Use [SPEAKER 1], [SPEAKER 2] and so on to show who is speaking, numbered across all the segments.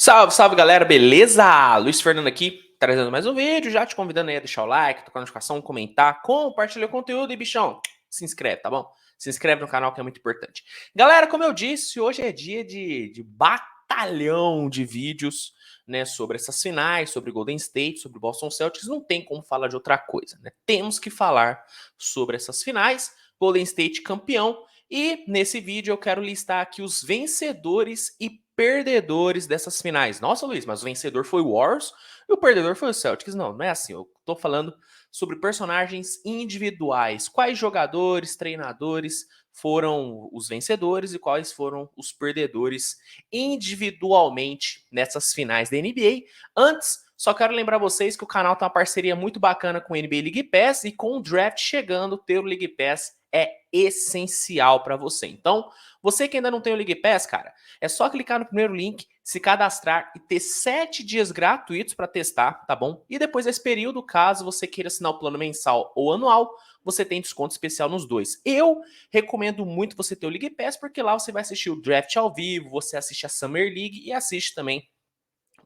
[SPEAKER 1] Salve, salve galera, beleza? Luiz Fernando aqui, trazendo mais um vídeo, já te convidando aí a deixar o like, tocar a notificação, comentar, compartilhar o conteúdo e bichão, se inscreve, tá bom? Se inscreve no canal que é muito importante. Galera, como eu disse, hoje é dia de batalhão de vídeos, né, sobre essas finais, sobre Golden State, sobre Boston Celtics, não tem como falar de outra coisa, né? Temos que falar sobre essas finais, Golden State campeão, e nesse vídeo eu quero listar aqui os vencedores e perdedores dessas finais. Nossa, Luiz, mas o vencedor foi o Warriors e o perdedor foi o Celtics. Não, não é assim. Eu tô falando sobre personagens individuais. Quais jogadores, treinadores foram os vencedores e quais foram os perdedores individualmente nessas finais da NBA. Antes, só quero lembrar vocês que o canal tem uma parceria muito bacana com o NBA League Pass e com o draft chegando, ter o League Pass é essencial para você. Então, você que ainda não tem o League Pass, cara, é só clicar no primeiro link, se cadastrar e ter 7 dias gratuitos para testar, tá bom? E depois desse período, caso você queira assinar o plano mensal ou anual, você tem desconto especial nos dois. Eu recomendo muito você ter o League Pass, porque lá você vai assistir o draft ao vivo, você assiste a Summer League e assiste também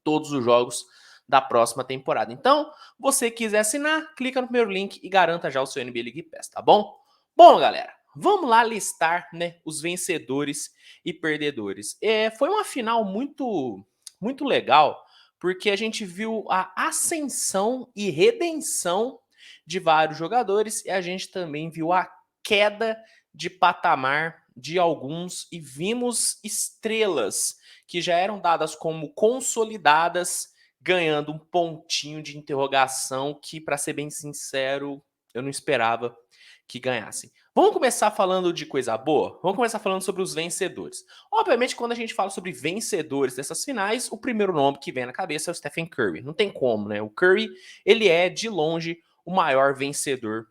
[SPEAKER 1] todos os jogos da próxima temporada. Então, você quiser assinar, clica no primeiro link e garanta já o seu NBA League Pass, tá bom? Bom, galera, vamos lá listar, né, os vencedores e perdedores. Foi uma final muito legal, porque a gente viu a ascensão e redenção de vários jogadores e a gente também viu a queda de patamar de alguns e vimos estrelas que já eram dadas como consolidadas ganhando um pontinho de interrogação que, para ser bem sincero, eu não esperava que ganhassem. Vamos começar falando de coisa boa? Vamos começar falando sobre os vencedores. Obviamente, quando a gente fala sobre vencedores dessas finais, o primeiro nome que vem na cabeça é o Stephen Curry. Não tem como, né? O Curry, ele é, de longe, o maior vencedor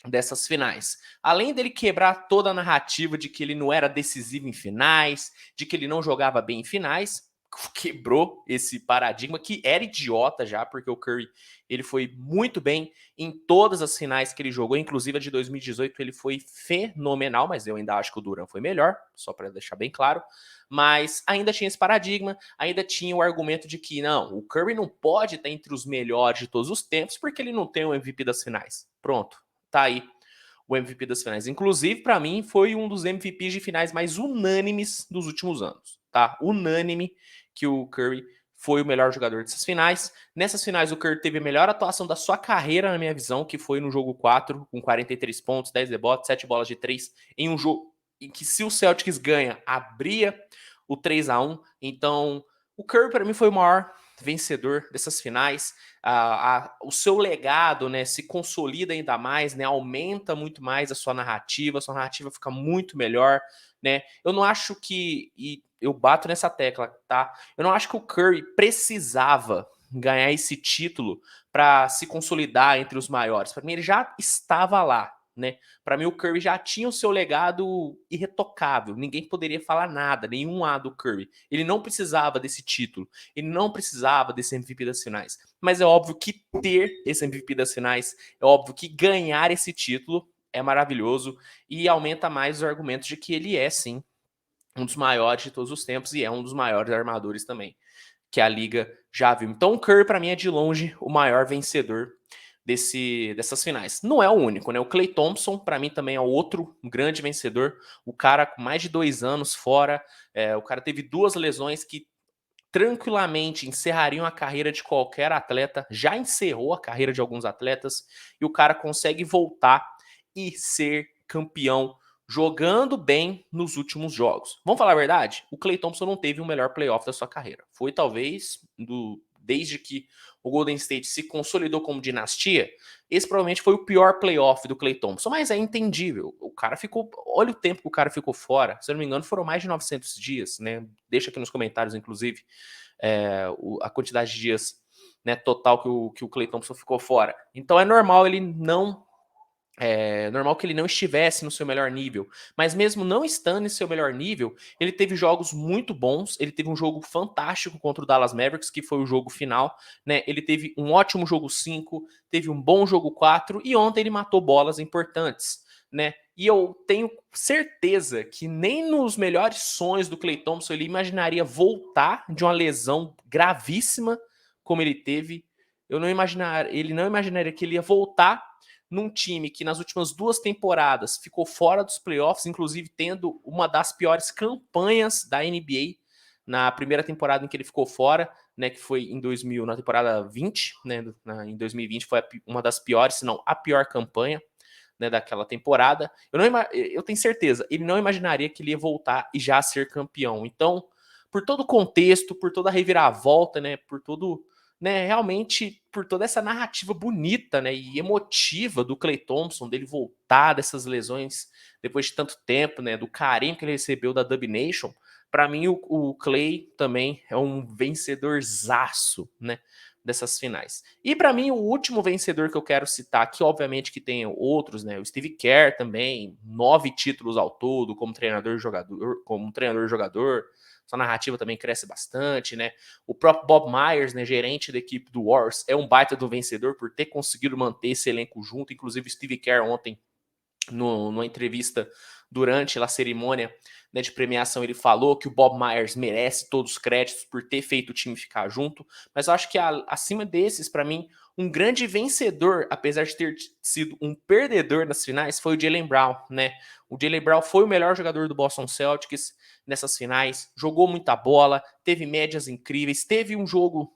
[SPEAKER 1] dessas finais. Além dele quebrar toda a narrativa de que ele não era decisivo em finais, de que ele não jogava bem em finais, quebrou esse paradigma que era idiota já, porque o Curry ele foi muito bem em todas as finais que ele jogou, inclusive a de 2018 ele foi fenomenal, mas eu ainda acho que o Durant foi melhor, só para deixar bem claro. Mas ainda tinha esse paradigma, ainda tinha o argumento de que não, o Curry não pode estar entre os melhores de todos os tempos porque ele não tem o MVP das finais. Pronto, tá aí o MVP das finais. Inclusive, para mim, foi um dos MVPs de finais mais unânimes dos últimos anos, tá? Unânime que o Curry foi o melhor jogador dessas finais. Nessas finais, o Curry teve a melhor atuação da sua carreira, na minha visão, que foi no jogo 4, com 43 pontos, 10 rebotes, 7 bolas de 3, em um jogo em que, se o Celtics ganha, abria o 3-1. Então, o Curry, para mim, foi o maior vencedor dessas finais. O seu legado, né, se consolida ainda mais, né, aumenta muito mais a sua narrativa fica muito melhor, né? Eu não acho que, e eu bato nessa tecla, tá? Eu não acho que o Curry precisava ganhar esse título para se consolidar entre os maiores. Para mim, ele já estava lá, né? Para mim, o Curry já tinha o seu legado irretocável. Ninguém poderia falar nada, nenhum A do Curry. Ele não precisava desse título. Ele não precisava desse MVP das finais. Mas é óbvio que ter esse MVP das finais, é óbvio que ganhar esse título é maravilhoso e aumenta mais os argumentos de que ele é, sim, um dos maiores de todos os tempos e é um dos maiores armadores também que a liga já viu. Então o Curry, para mim, é de longe o maior vencedor dessas finais. Não é o único, né? O Klay Thompson, para mim, também é outro grande vencedor. O cara com mais de 2 anos fora, o cara teve 2 lesões que tranquilamente encerrariam a carreira de qualquer atleta, já encerrou a carreira de alguns atletas, e o cara consegue voltar e ser campeão jogando bem nos últimos jogos. Vamos falar a verdade? O Klay Thompson não teve o melhor playoff da sua carreira. Foi talvez, desde que o Golden State se consolidou como dinastia, esse provavelmente foi o pior playoff do Klay Thompson, mas é entendível. O cara ficou, olha o tempo que o cara ficou fora, se eu não me engano foram mais de 900 dias, né? Deixa aqui nos comentários, inclusive, a quantidade de dias, né, total que o Klay Thompson ficou fora. Então é normal ele não normal que ele não estivesse no seu melhor nível, mas mesmo não estando em seu melhor nível, ele teve jogos muito bons, ele teve um jogo fantástico contra o Dallas Mavericks, que foi o jogo final, né? Ele teve um ótimo jogo 5, teve um bom jogo 4 e ontem ele matou bolas importantes. né? E eu tenho certeza que nem nos melhores sonhos do Klay Thompson ele imaginaria voltar de uma lesão gravíssima como ele teve. Ele não imaginaria que ele ia voltar num time que nas últimas 2 temporadas ficou fora dos playoffs, inclusive tendo uma das piores campanhas da NBA na primeira temporada em que ele ficou fora, né, que foi em 2000, na temporada 20, né, em 2020 foi uma das piores, se não a pior campanha, né, daquela temporada. Eu tenho certeza, ele não imaginaria que ele ia voltar e já ser campeão. Então, por todo o contexto, por toda a reviravolta, né, por todo, né, realmente por toda essa narrativa bonita, né, e emotiva do Klay Thompson, dele voltar dessas lesões depois de tanto tempo, né, do carinho que ele recebeu da Dub Nation, para mim o Klay também é um vencedorzaço, né, dessas finais. E para mim o último vencedor que eu quero citar aqui, obviamente que tem outros, né, o Steve Kerr também, 9 títulos ao todo como treinador-jogador, sua narrativa também cresce bastante, né? O próprio Bob Myers, né, gerente da equipe do Warriors, é um baita do vencedor por ter conseguido manter esse elenco junto. Inclusive, o Steve Kerr ontem, numa entrevista durante a cerimônia, né, de premiação, ele falou que o Bob Myers merece todos os créditos por ter feito o time ficar junto. Mas eu acho que acima desses, para mim, um grande vencedor, apesar de ter sido um perdedor nas finais, foi o Jaylen Brown, né? O Jaylen Brown foi o melhor jogador do Boston Celtics nessas finais, jogou muita bola, teve médias incríveis, teve um jogo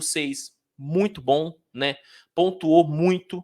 [SPEAKER 1] 6 muito bom, né? Pontuou muito,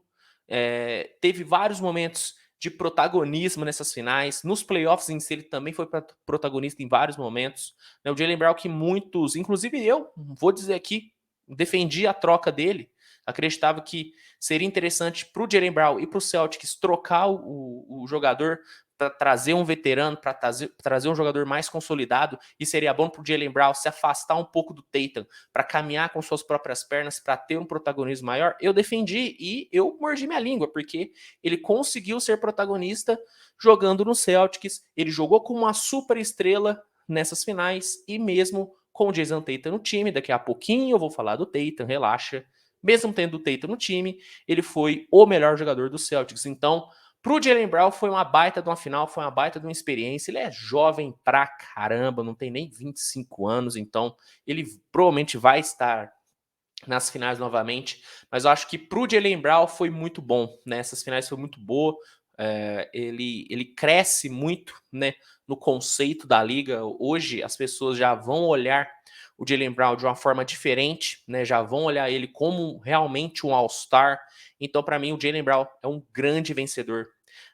[SPEAKER 1] teve vários momentos de protagonismo nessas finais. Nos playoffs em si, ele também foi protagonista em vários momentos. O Jaylen Brown que muitos, inclusive eu, vou dizer aqui, defendi a troca dele. Acreditava que seria interessante para o Jaylen Brown e para o Celtics trocar o jogador para trazer um veterano, para trazer um jogador mais consolidado, e seria bom para o Jaylen Brown se afastar um pouco do Tatum, para caminhar com suas próprias pernas, para ter um protagonismo maior. Eu defendi e eu mordi minha língua, porque ele conseguiu ser protagonista jogando no Celtics, ele jogou como uma super estrela nessas finais, e mesmo com o Jason Tatum no time, daqui a pouquinho eu vou falar do Tatum, relaxa, mesmo tendo o Tatum no time, ele foi o melhor jogador do Celtics. Então, pro Jaylen Brown foi uma baita de uma final, foi uma baita de uma experiência. Ele é jovem pra caramba, não tem nem 25 anos, então ele provavelmente vai estar nas finais novamente. Mas eu acho que pro Jaylen Brown foi muito bom, né? Essas finais foi muito boa. Ele cresce muito, né, no conceito da liga. Hoje as pessoas já vão olhar o Jaylen Brown de uma forma diferente, né? Já vão olhar ele como realmente um All-Star. Então, para mim, o Jaylen Brown é um grande vencedor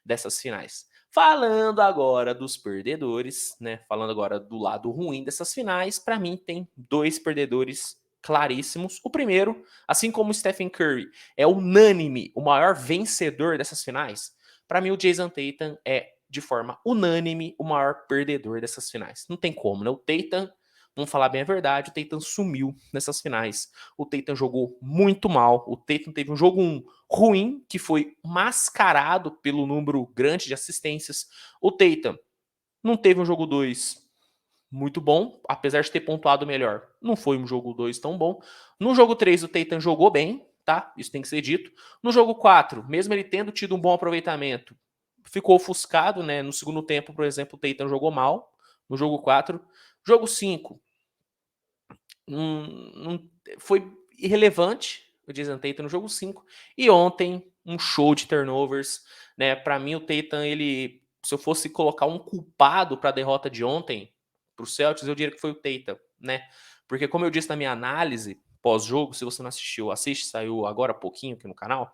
[SPEAKER 1] dessas finais. Falando agora dos perdedores, né? Falando agora do lado ruim dessas finais, para mim tem 2 perdedores claríssimos. O primeiro, assim como o Stephen Curry é unânime o maior vencedor dessas finais, para mim o Jason Tatum é de forma unânime o maior perdedor dessas finais. Não tem como, né? O Tatum, vamos falar bem a verdade, o Tatum sumiu nessas finais. O Tatum jogou muito mal. O Tatum teve um jogo 1 ruim, que foi mascarado pelo número grande de assistências. O Tatum não teve um jogo 2 muito bom, apesar de ter pontuado melhor. Não foi um jogo 2 tão bom. No jogo 3, o Tatum jogou bem, tá? Isso tem que ser dito. No jogo 4, mesmo ele tendo tido um bom aproveitamento, ficou ofuscado, né? No segundo tempo, por exemplo, o Tatum jogou mal. No jogo 4. Jogo 5, foi irrelevante o Jason Tatum no jogo 5. E ontem, um show de turnovers, né? Para mim, o Tatum, ele, se eu fosse colocar um culpado para a derrota de ontem para o Celtics, eu diria que foi o Tatum, né? Porque, como eu disse na minha análise pós-jogo, se você não assistiu, assiste, saiu agora há pouquinho aqui no canal.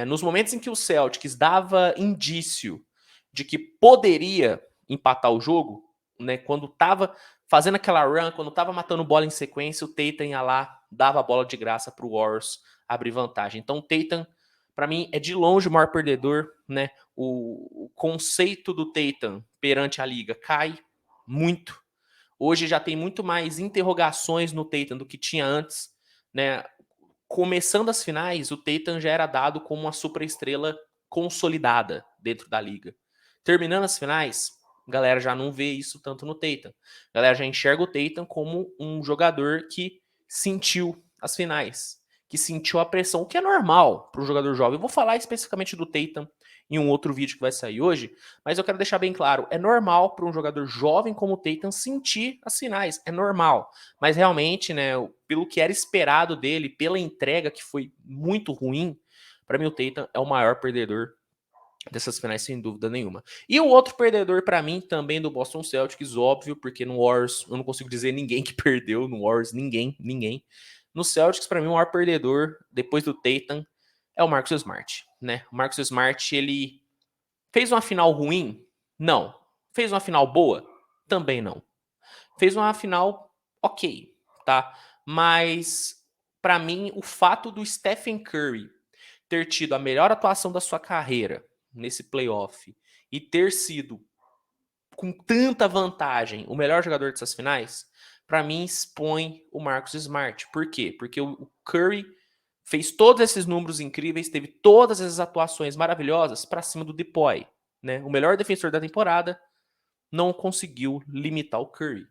[SPEAKER 1] Nos momentos em que o Celtics dava indício de que poderia empatar o jogo, né, quando tava fazendo aquela run, quando tava matando bola em sequência, o Tatum ia lá, dava a bola de graça pro Warriors abrir vantagem. Então o Tatum, para mim, é de longe o maior perdedor, né? O conceito do Tatum perante a liga cai muito. Hoje já tem muito mais interrogações no Tatum do que tinha antes, né? Começando as finais, o Tatum já era dado como uma superestrela consolidada dentro da liga. Terminando as finais, a galera já não vê isso tanto no Tatum. A galera já enxerga o Tatum como um jogador que sentiu as finais, que sentiu a pressão, o que é normal para um jogador jovem. Eu vou falar especificamente do Tatum em um outro vídeo que vai sair hoje, mas eu quero deixar bem claro, é normal para um jogador jovem como o Tatum sentir as finais, é normal. Mas realmente, né, pelo que era esperado dele, pela entrega que foi muito ruim, para mim o Tatum é o maior perdedor dessas finais, sem dúvida nenhuma. E o outro perdedor para mim também do Boston Celtics, óbvio, porque no Warriors eu não consigo dizer ninguém que perdeu no Warriors, ninguém. No Celtics, para mim, o maior perdedor depois do Tatum é o Marcus Smart, né? O Marcus Smart, ele fez uma final ruim? Não. Fez uma final boa? Também não. Fez uma final ok, tá? Mas para mim, o fato do Stephen Curry ter tido a melhor atuação da sua carreira nesse playoff e ter sido com tanta vantagem o melhor jogador dessas finais, para mim expõe o Marcus Smart. Por quê? Porque o Curry fez todos esses números incríveis, teve todas essas atuações maravilhosas para cima do Depoy, né? O melhor defensor da temporada não conseguiu limitar o Curry,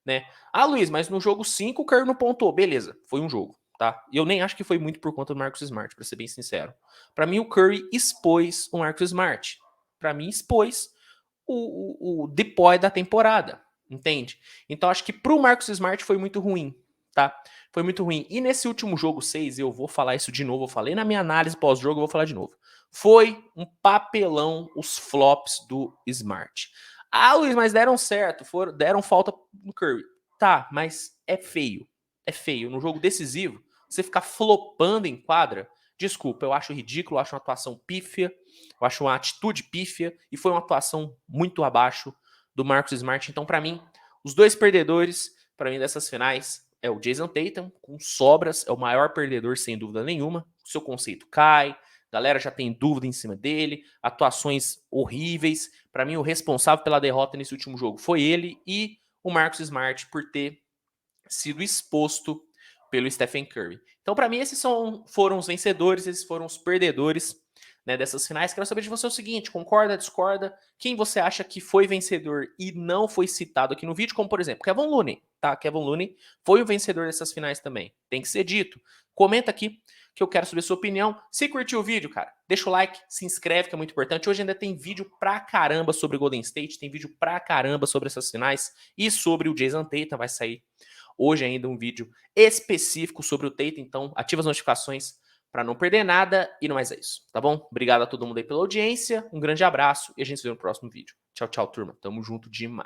[SPEAKER 1] né? Ah, Luiz, mas no jogo 5 o Curry não pontuou. Beleza, foi um jogo, tá? E eu nem acho que foi muito por conta do Marcus Smart, para ser bem sincero. Para mim, o Curry expôs o Marcus Smart. Para mim, expôs o Depoy da temporada, entende? Então, acho que pro Marcus Smart foi muito ruim, tá? Foi muito ruim. E nesse último jogo 6, eu vou falar isso de novo, eu falei na minha análise pós-jogo, eu vou falar de novo. Foi um papelão os flops do Smart. Ah, Luiz, mas deram certo, deram falta no Curry. Tá, mas é feio. É feio. No jogo decisivo, você ficar flopando em quadra, desculpa, eu acho ridículo, eu acho uma atuação pífia, eu acho uma atitude pífia e foi uma atuação muito abaixo do Marcus Smart. Então, para mim, os dois perdedores, para mim, dessas finais é o Jason Tatum, com sobras, é o maior perdedor, sem dúvida nenhuma. O seu conceito cai, a galera já tem dúvida em cima dele, atuações horríveis. Para mim, o responsável pela derrota nesse último jogo foi ele e o Marcus Smart por ter sido exposto pelo Stephen Curry. Então, para mim, esses foram os vencedores, esses foram os perdedores, né, dessas finais. Quero saber de você o seguinte: concorda, discorda? Quem você acha que foi vencedor e não foi citado aqui no vídeo? Como, por exemplo, Kevin Looney, tá? Kevin Looney foi o vencedor dessas finais também. Tem que ser dito. Comenta aqui que eu quero saber a sua opinião. Se curtiu o vídeo, cara, deixa o like, se inscreve, que é muito importante. Hoje ainda tem vídeo pra caramba sobre Golden State, tem vídeo pra caramba sobre essas finais e sobre o Jason Tatum. Vai sair hoje ainda um vídeo específico sobre o Tatum, então ativa as notificações para não perder nada e não mais é isso, tá bom? Obrigado a todo mundo aí pela audiência, um grande abraço e a gente se vê no próximo vídeo. Tchau, tchau, turma. Tamo junto demais.